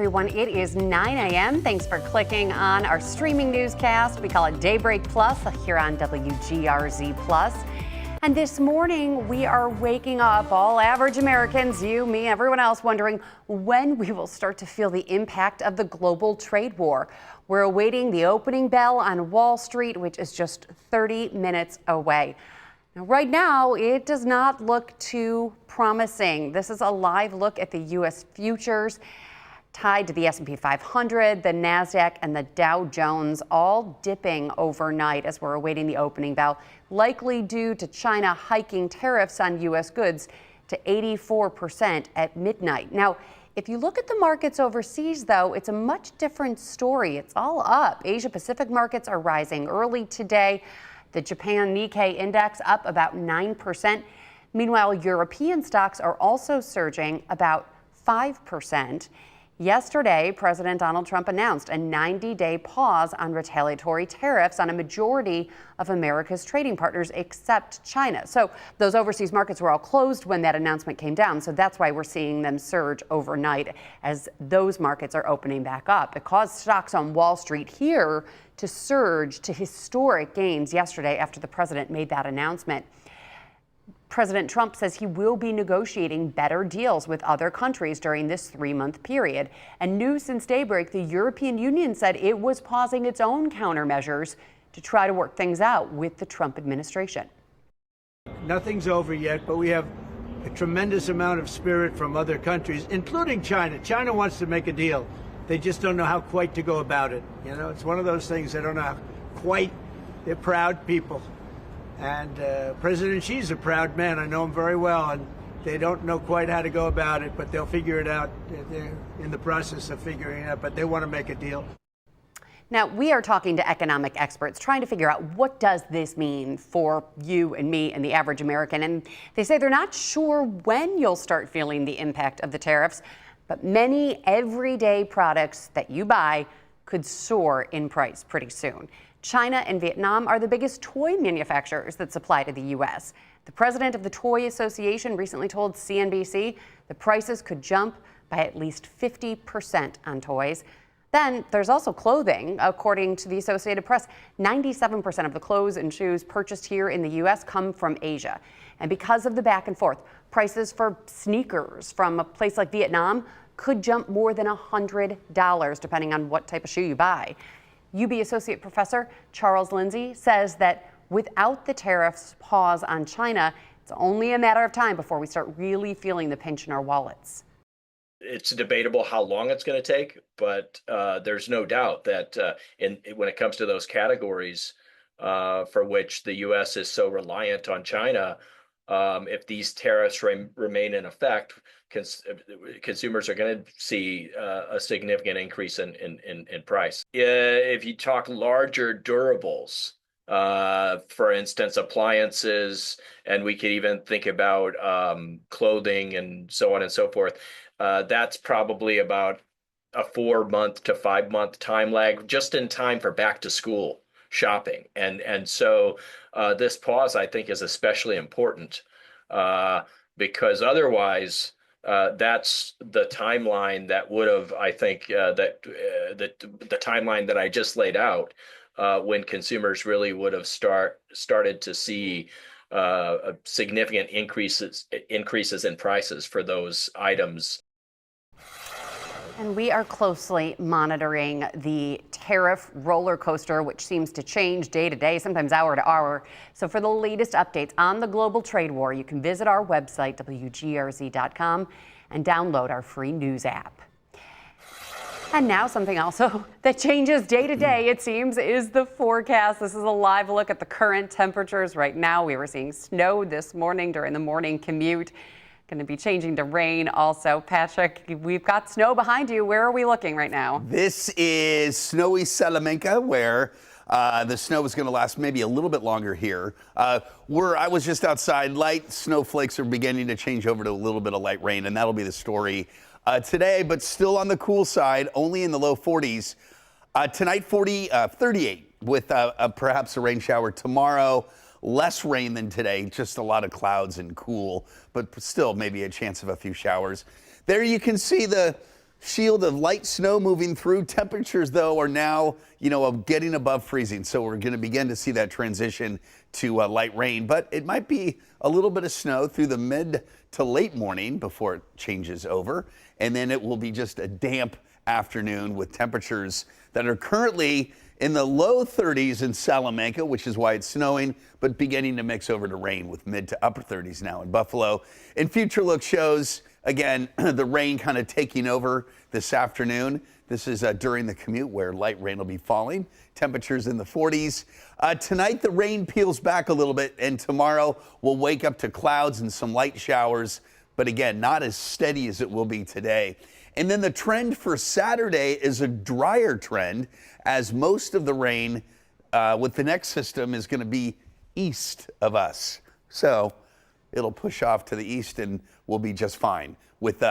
Everyone, it is 9 a.m. Thanks for clicking on our streaming newscast. We call it Daybreak Plus here on WGRZ Plus. And this morning, we are waking up, all average Americans, you, me, everyone else, wondering when we will start to feel the impact of the global trade war. We're awaiting the opening bell on Wall Street, which is just 30 minutes away. Now, right now, it does not look too promising. This is a live look at the U.S. futures tied to the S&P 500, the NASDAQ, and the Dow Jones, all dipping overnight as we're awaiting the opening bell, likely due to China hiking tariffs on U.S. goods to 84% at midnight. Now, if you look at the markets overseas, though, it's a much different story. It's all up. Asia-Pacific markets are rising early today. The Japan Nikkei index up about 9%. Meanwhile, European stocks are also surging about 5%. Yesterday, President Donald Trump announced a 90-day pause on retaliatory tariffs on a majority of America's trading partners except China. So those overseas markets were all closed when that announcement came down. So that's why we're seeing them surge overnight as those markets are opening back up. It caused stocks on Wall Street here to surge to historic gains yesterday after the president made that announcement. President Trump says he will be negotiating better deals with other countries during this 3-month period. And new since daybreak, the European Union said it was pausing its own countermeasures to try to work things out with the Trump administration. Nothing's over yet, but we have a tremendous amount of spirit from other countries, including China. China wants to make a deal. They just don't know how quite to go about it. You know, it's one of those things they don't know how quite. They're proud people. And President Xi's a proud man. I know him very well, and they don't know quite how to go about it, but they'll figure it out. They're in the process of figuring it out, but they want to make a deal. Now, we are talking to economic experts trying to figure out what does this mean for you and me and the average American. And they say they're not sure when you'll start feeling the impact of the tariffs, but many everyday products that you buy could soar in price pretty soon. China and Vietnam are the biggest toy manufacturers that supply to the U.S. The president of the Toy Association recently told CNBC the prices could jump by at least 50% on toys. Then there's also clothing. According to the Associated Press, 97% of the clothes and shoes purchased here in the U.S. come from Asia. And because of the back and forth, prices for sneakers from a place like Vietnam could jump more than $100, depending on what type of shoe you buy. UB Associate Professor Charles Lindsay says that without the tariffs pause on China, it's only a matter of time before we start really feeling the pinch in our wallets. It's debatable how long it's going to take, but there's no doubt that when it comes to those categories for which the U.S. is so reliant on China, if these tariffs remain in effect, consumers are going to see a significant increase in price. If you talk larger durables, for instance, appliances, and we could even think about clothing and so on and so forth, that's probably about a 4-month to 5-month time lag, just in time for back to school shopping. And so this pause, I think, is especially important because otherwise, that's the timeline that would have, I think, the timeline that I just laid out, when consumers really would have started to see significant increases in prices for those items. And we are closely monitoring the tariff roller coaster, which seems to change day to day, sometimes hour to hour. So for the latest updates on the global trade war, you can visit our website, WGRZ.com, and download our free news app. And now something also that changes day to day, it seems, is the forecast. This is a live look at the current temperatures right now. We were seeing snow this morning during the morning commute. Going to be changing to rain also. Patrick, we've got snow behind you. Where are we looking right now? This is snowy Salamanca, where the snow is going to last maybe a little bit longer here. I was just outside. Light snowflakes are beginning to change over to a little bit of light rain, and that'll be the story today, but still on the cool side, only in the low 40s. Tonight, 38 with perhaps a rain shower. Tomorrow, less rain than today, just a lot of clouds and cool, but still maybe a chance of a few showers. There you can see the shield of light snow moving through. Temperatures, though, are now, getting above freezing. So we're going to begin to see that transition to light rain. But it might be a little bit of snow through the mid to late morning before it changes over. And then it will be just a damp afternoon with temperatures that are currently in the low 30s in Salamanca, which is why it's snowing, but beginning to mix over to rain with mid to upper 30s now in Buffalo. And Future Look shows, again, the rain kind of taking over this afternoon. This is during the commute where light rain will be falling. Temperatures in the 40s. Tonight, the rain peels back a little bit, and tomorrow we'll wake up to clouds and some light showers, but again, not as steady as it will be today. And then the trend for Saturday is a drier trend, as most of the rain with the next system is going to be east of us. So it'll push off to the east and we'll be just fine with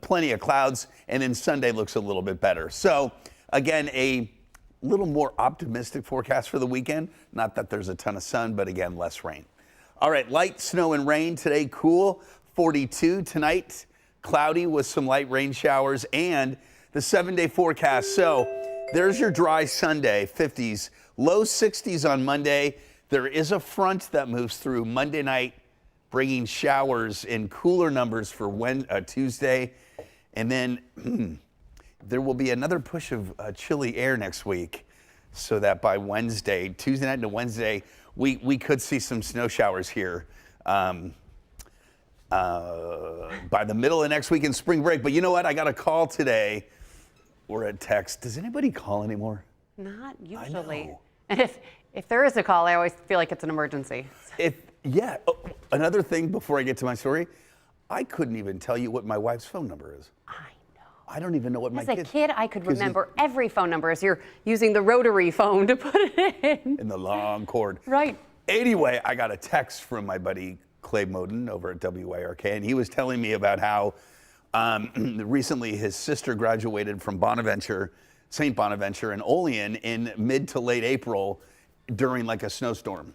plenty of clouds. And then Sunday looks a little bit better. So again, a little more optimistic forecast for the weekend. Not that there's a ton of sun, but again, less rain. All right, light snow and rain today, cool, 42 tonight. Cloudy with some light rain showers, and the 7-day forecast. So there's your dry Sunday, 50s, low 60s on Monday. There is a front that moves through Monday night, bringing showers in cooler numbers for Tuesday. And then there will be another push of chilly air next week, so that by Wednesday, Tuesday night into Wednesday, we could see some snow showers here. By the middle of next week in spring break. But you know what? I got a call today or a text. Does anybody call anymore? Not usually. I know. And if there is a call, I always feel like it's an emergency. Yeah. Oh, another thing before I get to my story, I couldn't even tell you what my wife's phone number is. I know. I don't even know what my kids. As a kid, I could remember every phone number as you're using the rotary phone to put it in. In the long cord. Right. Anyway, I got a text from my buddy Clay Moden over at WGRZ, and he was telling me about how recently his sister graduated from Bonaventure, St. Bonaventure in Olean in mid to late April during like a snowstorm.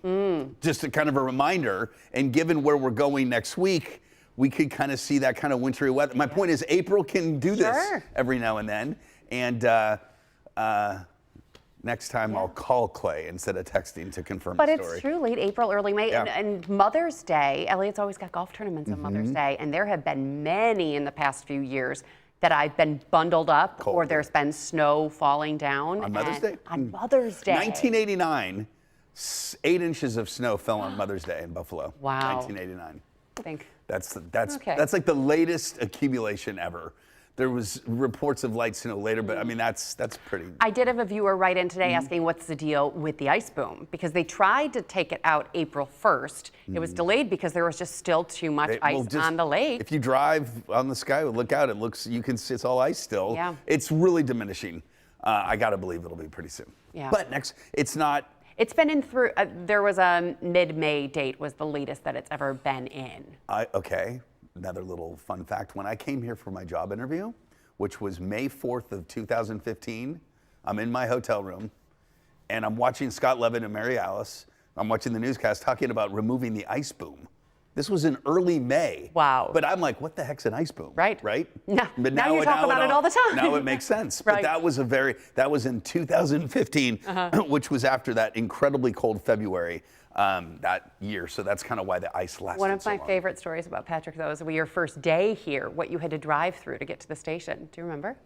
Just a kind of a reminder, and given where we're going next week, we could kind of see that kind of wintry weather. My point is April can do this every now and then, and next time I'll call Clay instead of texting to confirm the story. But it's true, late April, early May. Yeah. And Mother's Day, Elliot's always got golf tournaments on Mother's Day, and there have been many in the past few years that I've been bundled up or there's been snow falling down. On Mother's Day? On Mother's Day. 1989, 8 inches of snow fell on Mother's Day in Buffalo. Wow. 1989. I think. That's like the latest accumulation ever. There was reports of light snow later, but I mean, that's pretty. I did have a viewer write in today asking what's the deal with the ice boom, because they tried to take it out April 1st. It was delayed because there was just still too much ice on the lake. If you drive on the sky, look out, you can see it's all ice still. Yeah. It's really diminishing. I got to believe it'll be pretty soon. Yeah. But it's not. It's been in through, there was a mid-May date was the latest that it's ever been in. Okay. Another little fun fact, when I came here for my job interview, which was May 4th of 2015, I'm in my hotel room, and I'm watching Scott Levitt and Mary Alice. I'm watching the newscast talking about removing the ice boom. This was in early May. Wow. But I'm like, what the heck's an ice boom? Right. Right? No, But now you talk about it all the time. Now it makes sense. Right. But that was in 2015, which was after that incredibly cold February that year. So that's kind of why the ice lasted One of so my long. favorite stories about Patrick, though, is your first day here, what you had to drive through to get to the station. Do you remember?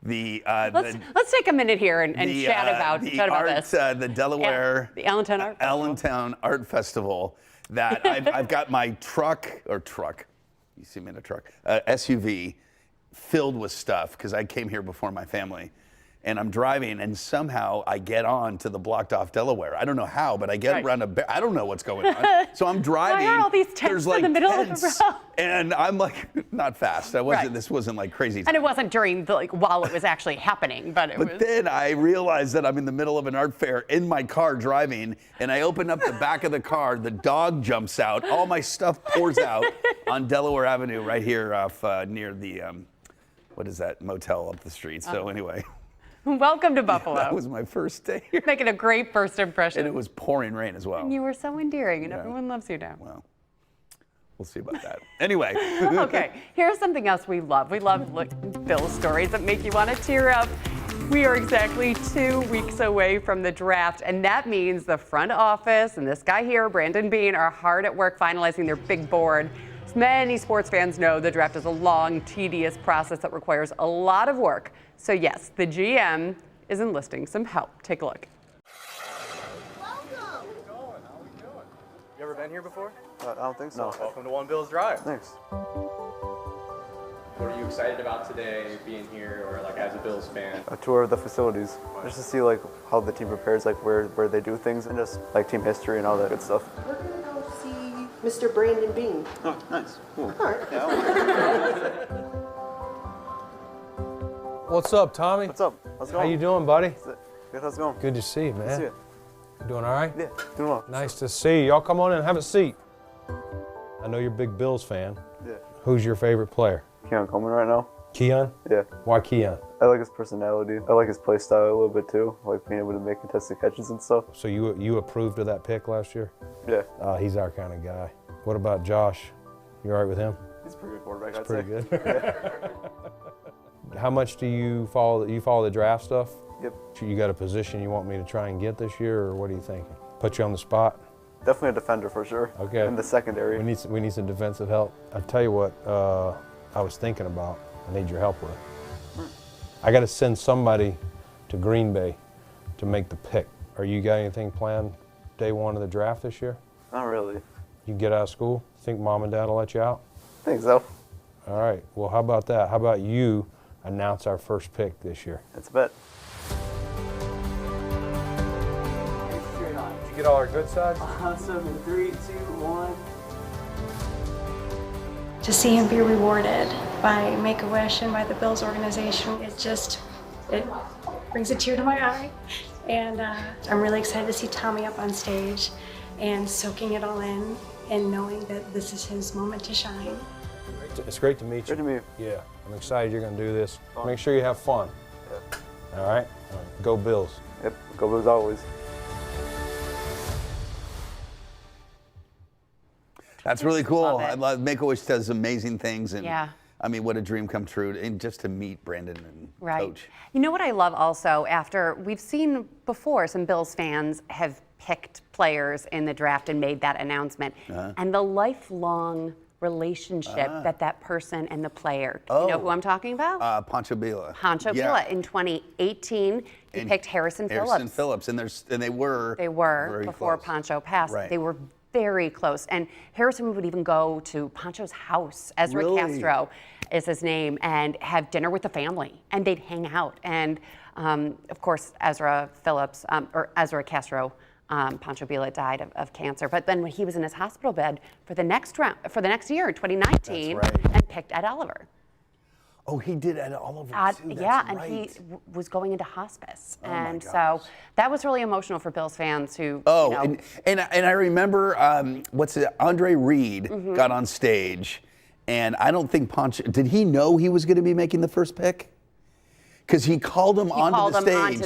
Let's take a minute here and chat about this. The Delaware, the Allentown Art Festival. Allentown Art Festival. That I've got my truck. You see me in a truck, SUV, filled with stuff because I came here before my family, and I'm driving, and somehow I get on to the blocked off Delaware. I don't know how, but I get around I don't know what's going on. So I'm driving. Why are all these tents in the middle of the road? And I'm like, not fast. This wasn't like crazy. And it wasn't during while it was actually happening, but it was. But then I realized that I'm in the middle of an art fair in my car driving, and I open up the back of the car, the dog jumps out, all my stuff pours out on Delaware Avenue right here off near the, what is that, motel up the street. So anyway. Welcome to Buffalo. That was my first day here. Making a great first impression. And it was pouring rain as well. And you were so endearing, and everyone loves you now. Well, We'll see about that. Anyway. Okay, here's something else we love. We love Bills stories that make you want to tear up. We are exactly 2 weeks away from the draft, and that means the front office and this guy here, Brandon Beane, are hard at work finalizing their big board. As many sports fans know, the draft is a long, tedious process that requires a lot of work. So yes, the GM is enlisting some help. Take a look. You ever been here before? I don't think so. Welcome to One Bills Drive. Thanks. What are you excited about today, being here, or like as a Bills fan? A tour of the facilities, just to see like how the team prepares, like where they do things, and just like team history and all that good stuff. We're gonna go see Mr. Brandon Beane. Oh, nice. Cool. All right. What's up, Tommy? What's up? How's it going? How you doing, buddy? Good. How's it going? Good to see you, man. Good to see you. You doing all right? Yeah, doing well. Nice to see you. Y'all come on in and have a seat. I know you're a big Bills fan. Yeah. Who's your favorite player? Keon Coleman right now. Keon? Yeah. Why Keon? I like his personality. I like his play style a little bit too. I like being able to make contested catches and stuff. So you approved of that pick last year? Yeah. He's our kind of guy. What about Josh? You all right with him? He's a pretty good quarterback, I'd Pretty say. good. How much do you follow the draft stuff? Yep. You got a position you want me to try and get this year, or what are you thinking? Put you on the spot? Definitely a defender for sure. Okay. In the secondary. We need some defensive help. I'll tell you what I was thinking about. I need your help with. I got to send somebody to Green Bay to make the pick. Are you got anything planned day one of the draft this year? Not really. You get out of school? Think mom and dad will let you out? I think so. All right. Well, how about that? How about you announce our first pick this year? It's a bet. Did you get all our good sides? Awesome. In 3, 2, 1. To see him be rewarded by Make-A-Wish and by the Bills organization, it brings a tear to my eye. And I'm really excited to see Tommy up on stage and soaking it all in and knowing that this is his moment to shine. It's great to meet you. Great to meet you. Yeah, I'm excited you're going to do this. Make sure you have fun. Yeah. All right? Go Bills. Yep. Go Bills always. That's really cool. love it. I love Make-A-Wish does amazing things, and Yeah. I mean, what a dream come true, and just to meet Brandon and Right. Coach. You know what I love also, after we've seen before some Bills fans have picked players in the draft and made that announcement, and the lifelong relationship that person and the player. You know who I'm talking about? Pancho Villa. Pancho Villa. In 2018, he picked Harrison Phillips. And they were very before close. Pancho passed. Right. They were very close. And Harrison would even go to Pancho's house, Ezra Really? Castro is his name, and have dinner with the family, and they'd hang out. And of course, Ezra Castro, Pancho Villa died of cancer. But then when he was in his hospital bed for the next year, 2019, That's right. and picked Ed Oliver. Oh, he did Ed Oliver too. That's Yeah, and right. he was going into hospice, my and so gosh. that was really emotional for Bills fans who. Oh, you know, and I remember Andre Reed Mm-hmm. got on stage, and I don't think Pancho, did he know he was going to be making the first pick? Because he called him onto the stage.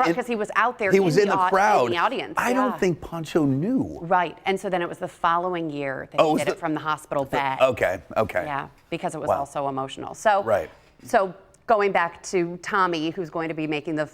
Because he was out there. He was in the crowd. In the audience. I don't think Pancho knew. Right, and so then it was the following year that he did it from the hospital bed. Okay. Yeah, because it was Wow. also emotional. So, Right. So going back to Tommy, who's going to be making the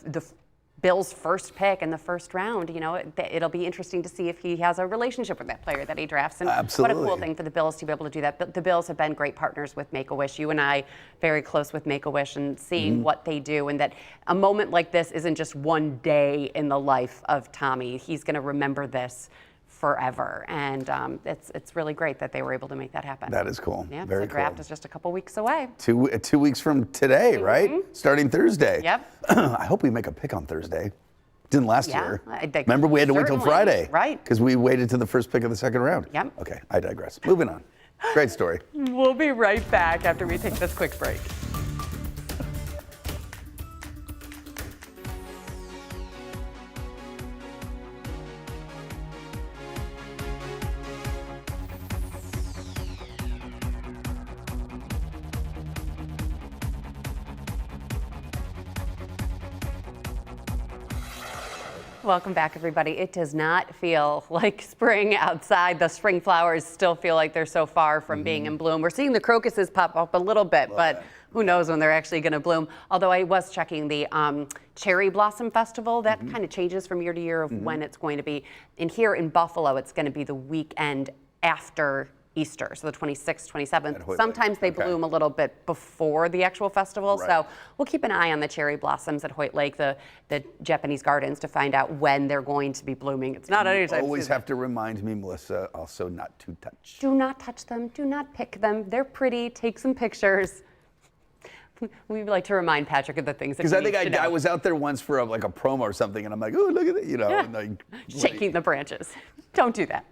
Bills' first pick in the first round, you know, it'll be interesting to see if he has a relationship with that player that he drafts. And Absolutely. what a cool thing for the Bills to be able to do that. But the Bills have been great partners with Make-A-Wish. You and I, very close with Make-A-Wish, and seeing what they do, and that a moment like this isn't just one day in the life of Tommy. He's going to remember this forever, and it's really great that they were able to make that happen. That is cool. Yeah, Very so the draft cool. is just a couple weeks away. 2 weeks from today, right? Starting Thursday. Yep. I hope we make a pick on Thursday. Didn't last Yeah, year. I think Remember, we had to wait till certainly, Friday. right. Because we waited to the first pick of the second round. Yep. Okay, I digress. Moving on. Great story. We'll be right back after we take this quick break. Welcome back, everybody. It does not feel like spring outside. The spring flowers still feel like they're so far from being in bloom. We're seeing the crocuses pop up a little bit, but who knows when they're actually going to bloom. Although I was checking the Cherry Blossom Festival. That kind of changes from year to year of when it's going to be. And here in Buffalo, it's going to be the weekend after Easter, so the 26th, 27th. Sometimes they bloom a little bit before the actual festival, so we'll keep an eye on the cherry blossoms at Hoyt Lake, the Japanese gardens, to find out when they're going to be blooming. It's not anytime soon. Always have to remind me, Melissa, also not to touch. Do not touch them. Do not pick them. They're pretty. Take some pictures. We like to remind Patrick of the things that he needs to know. Because I think I was out there once for like a promo or something, and I'm like, oh, look at it, you know. And like, shaking the branches. Don't do that.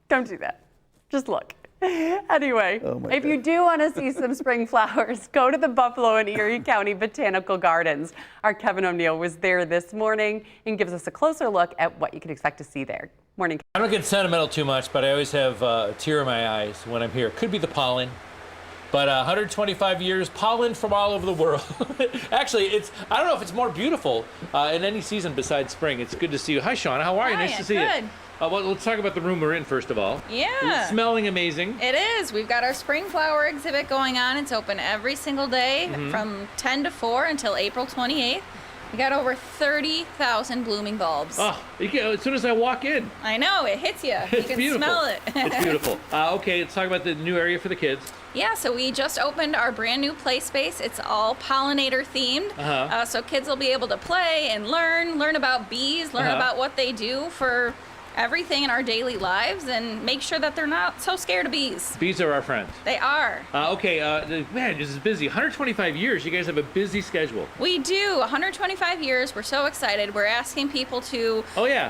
Don't do that. Just look. Anyway, if you do want to see some spring flowers, go to the Buffalo and Erie County Botanical Gardens. Our Kevin O'Neill was there this morning and gives us a closer look at what you can expect to see there. Morning. I don't get sentimental too much, but I always have a tear in my eyes when I'm here. Could be the pollen, but 125 years, pollen from all over the world. Actually, I don't know if it's more beautiful in any season besides spring. It's good to see you. Hi, Shauna. How are you? Nice to see you. Well, let's talk about the room we're in first of all. Yeah. It's smelling amazing. It is. We've got our spring flower exhibit going on. It's open every single day from 10 to 4 until April 28th. We got over 30,000 blooming bulbs. Oh, as soon as I walk in. I know, it hits you. It's you can beautiful. smell it. It's beautiful. Okay, let's talk about the new area for the kids. Yeah, so we just opened our brand new play space. It's all pollinator themed. So kids will be able to play and learn about bees, learn about what they do for everything in our daily lives, and make sure that they're not so scared of bees. Bees are our friends. They are. Man, this is busy. 125 years. You guys have a busy schedule. We do. 125 years. We're so excited. We're asking people to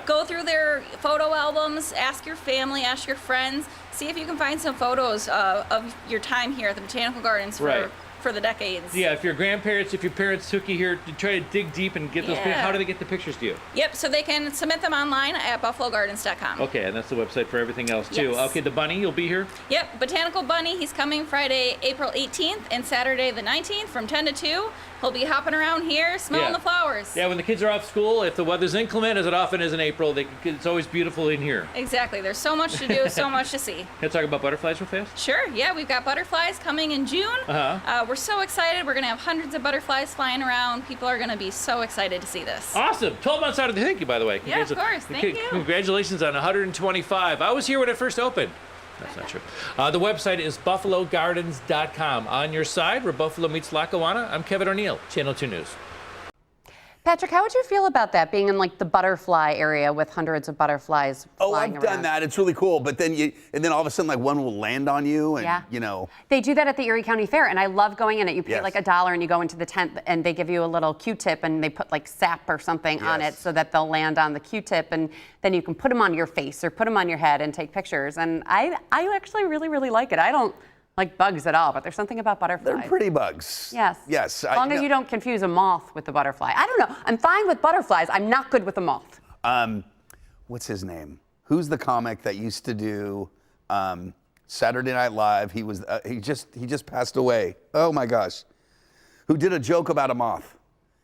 go through their photo albums, ask your family, ask your friends, see if you can find some photos of your time here at the Botanical Gardens for the decades. Yeah, if your grandparents, if your parents took you here to try to dig deep and get those pictures, how do they get the pictures to you? Yep, so they can submit them online at buffalogardens.com. Okay, and that's the website for everything else too. Yes. Okay, the bunny, you'll be here? Yep, Botanical Bunny, he's coming Friday, April 18th and Saturday the 19th from 10 to 2. He'll be hopping around here, smelling the flowers. Yeah, when the kids are off school, if the weather's inclement, as it often is in April, it's always beautiful in here. Exactly, there's so much to do, so much to see. Can I talk about butterflies real fast? Sure, yeah, we've got butterflies coming in June. We're so excited. We're going to have hundreds of butterflies flying around. People are going to be so excited to see this. Awesome. 12 months out of the thank you, by the way. Yeah, of course. Thank you. Congratulations on 125. I was here when it first opened. That's not true. The website is buffalogardens.com. On your side, where Buffalo meets Lackawanna, I'm Kevin O'Neill, Channel 2 News. Patrick, how would you feel about that, being in like the butterfly area with hundreds of butterflies flying around? I've done that. It's really cool. But then all of a sudden, like one will land on you, and you know. They do that at the Erie County Fair, and I love going in it. You pay like $1, and you go into the tent, and they give you a little Q-tip, and they put like sap or something on it so that they'll land on the Q-tip, and then you can put them on your face or put them on your head and take pictures. And I actually really, really like it. I don't like bugs at all, but there's something about butterflies. They're pretty bugs. Yes. Yes. As long as you don't confuse a moth with the butterfly. I don't know. I'm fine with butterflies. I'm not good with a moth. What's his name? Who's the comic that used to do Saturday Night Live? He just passed away. Oh my gosh. Who did a joke about a moth?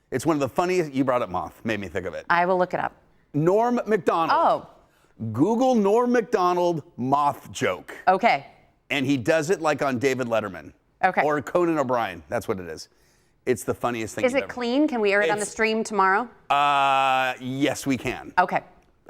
It's one of the funniest. You brought up moth. Made me think of it. I will look it up. Norm Macdonald. Oh. Google Norm Macdonald moth joke. Okay. And he does it like on David Letterman. Okay. Or Conan O'Brien. That's what it is. It's the funniest thing. Is it clean? Can we air it on the stream tomorrow? Yes, we can. Okay.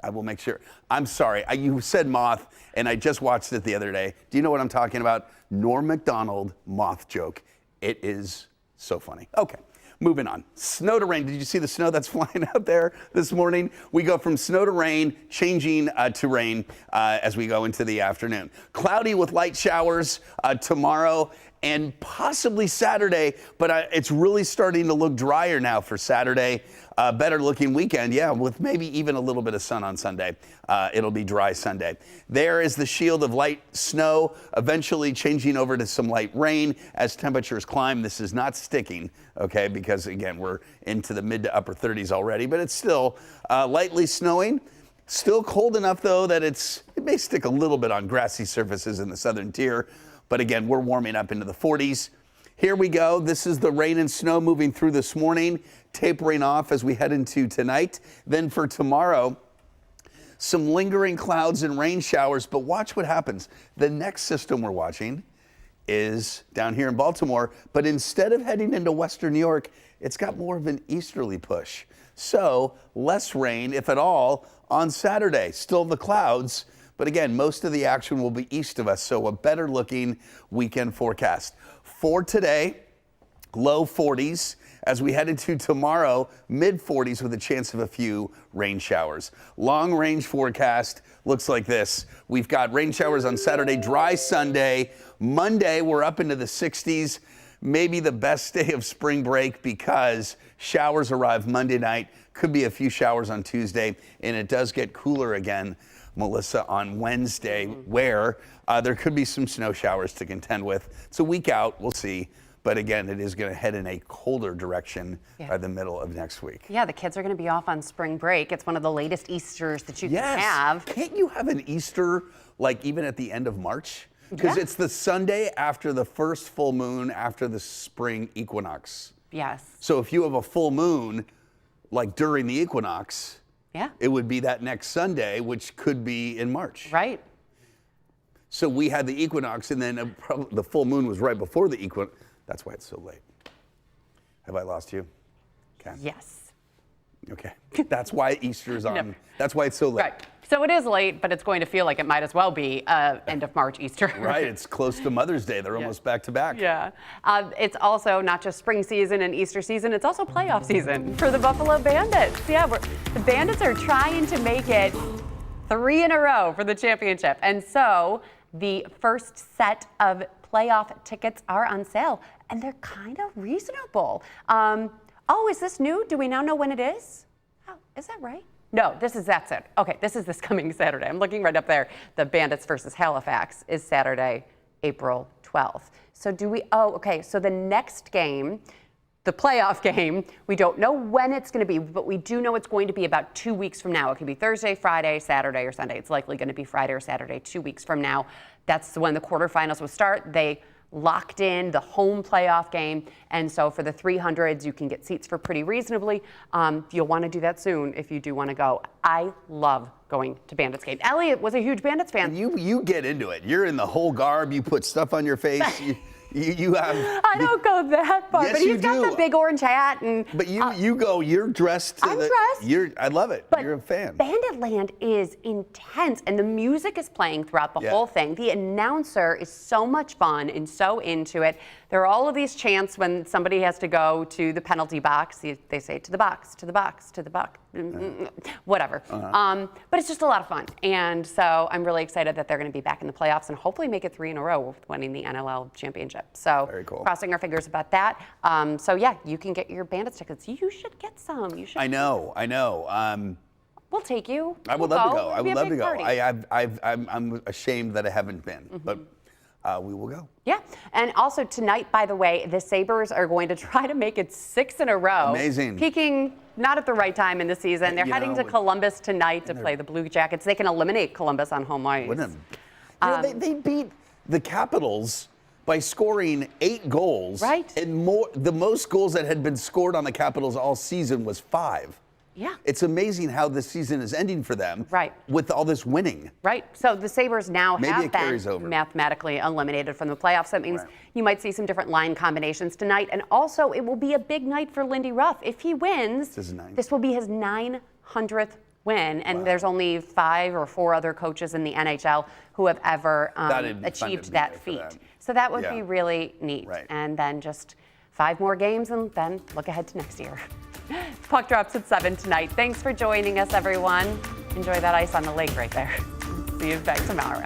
I will make sure. I'm sorry. You said moth, and I just watched it the other day. Do you know what I'm talking about? Norm Macdonald moth joke. It is so funny. Okay. Moving on. Snow to rain. Did you see the snow that's flying out there this morning? We go from snow to rain, changing to rain as we go into the afternoon. Cloudy with light showers tomorrow and possibly Saturday, but it's really starting to look drier now for Saturday. Better looking weekend, yeah, with maybe even a little bit of sun on Sunday. It'll be dry Sunday. There is the shield of light snow, eventually changing over to some light rain as temperatures climb. This is not sticking, okay, because again, we're into the mid to upper 30s already, but it's still lightly snowing. Still cold enough, though, that it may stick a little bit on grassy surfaces in the southern tier. But again, we're warming up into the 40s. Here we go. This is the rain and snow moving through this morning, tapering off as we head into tonight. Then for tomorrow, some lingering clouds and rain showers, but watch what happens. The next system we're watching is down here in Baltimore, but instead of heading into western New York, it's got more of an easterly push. So less rain, if at all, on Saturday. Still the clouds, but again, most of the action will be east of us, so a better looking weekend forecast. For today, low 40s. As we head into tomorrow, mid 40s with a chance of a few rain showers. Long range forecast looks like this. We've got rain showers on Saturday, dry Sunday. Monday, we're up into the 60s. Maybe the best day of spring break because showers arrive Monday night. Could be a few showers on Tuesday, and it does get cooler again, Melissa, on Wednesday, where there could be some snow showers to contend with. It's a week out, we'll see. But again, it is going to head in a colder direction by the middle of next week. Yeah, the kids are going to be off on spring break. It's one of the latest Easters that you can have. Can't you have an Easter like even at the end of March? Because it's the Sunday after the first full moon after the spring equinox. Yes. So if you have a full moon like during the equinox, it would be that next Sunday, which could be in March. Right. So we had the equinox, and then the full moon was right before the equinox. That's why it's so late. Have I lost you? Ken? Yes. Okay. That's why Easter's on. That's why it's so late. Right. So it is late, but it's going to feel like it might as well be end of March Easter. Right. It's close to Mother's Day. They're almost back to back. Yeah. It's also not just spring season and Easter season. It's also playoff season for the Buffalo Bandits. Yeah, the Bandits are trying to make it 3 in a row for the championship. And so the first set of playoff tickets are on sale, and they're kind of reasonable. Oh, is this new? Do we now know when it is? Oh, is that right? No, that's it. Okay, this is this coming Saturday. I'm looking right up there. The Bandits versus Halifax is Saturday, April 12th. So so the next game, the playoff game, we don't know when it's going to be, but we do know it's going to be about 2 weeks from now. It could be Thursday, Friday, Saturday, or Sunday. It's likely going to be Friday or Saturday, 2 weeks from now. That's when the quarterfinals will start. They locked in the home playoff game, and so for the 300s, you can get seats for pretty reasonably. You'll want to do that soon if you do want to go. I love going to Bandits game. Elliot was a huge Bandits fan. You get into it. You're in the whole garb. You put stuff on your face. You have. I don't go that far, yes, but he's got the big orange hat and. But you go. You're dressed. I'm dressed. I love it. But you're a fan. Bandit Land is intense, and the music is playing throughout the whole thing. The announcer is so much fun and so into it. There are all of these chants when somebody has to go to the penalty box. They say to the box, to the box, to the box, whatever. But it's just a lot of fun, and so I'm really excited that they're going to be back in the playoffs and hopefully make it 3 in a row with winning the NLL championship. So very cool. Crossing our fingers about that. So yeah, you can get your Bandits tickets. You should get some. You should. I know. We'll take you. I would love to go. I would love to go. Party. I'm ashamed that I haven't been, but we will go. Yeah, and also tonight, by the way, the Sabres are going to try to make it 6 in a row. Amazing. Peaking not at the right time in the season. They're heading to Columbus tonight to play the Blue Jackets. They can eliminate Columbus on home ice. They beat the Capitals by scoring 8 goals. Right. And the most goals that had been scored on the Capitals all season was 5. Yeah. It's amazing how the season is ending for them. Right. With all this winning. Right. So the Sabres now have been mathematically eliminated from the playoffs. That means you might see some different line combinations tonight. And also, it will be a big night for Lindy Ruff. If he wins, this will be his 900th win. And there's only 5 or 4 other coaches in the NHL who have ever achieved that feat. So that would be really neat. Right. And then just 5 more games, and then look ahead to next year. Puck drops at 7 tonight. Thanks for joining us, everyone. Enjoy that ice on the lake right there. See you back tomorrow.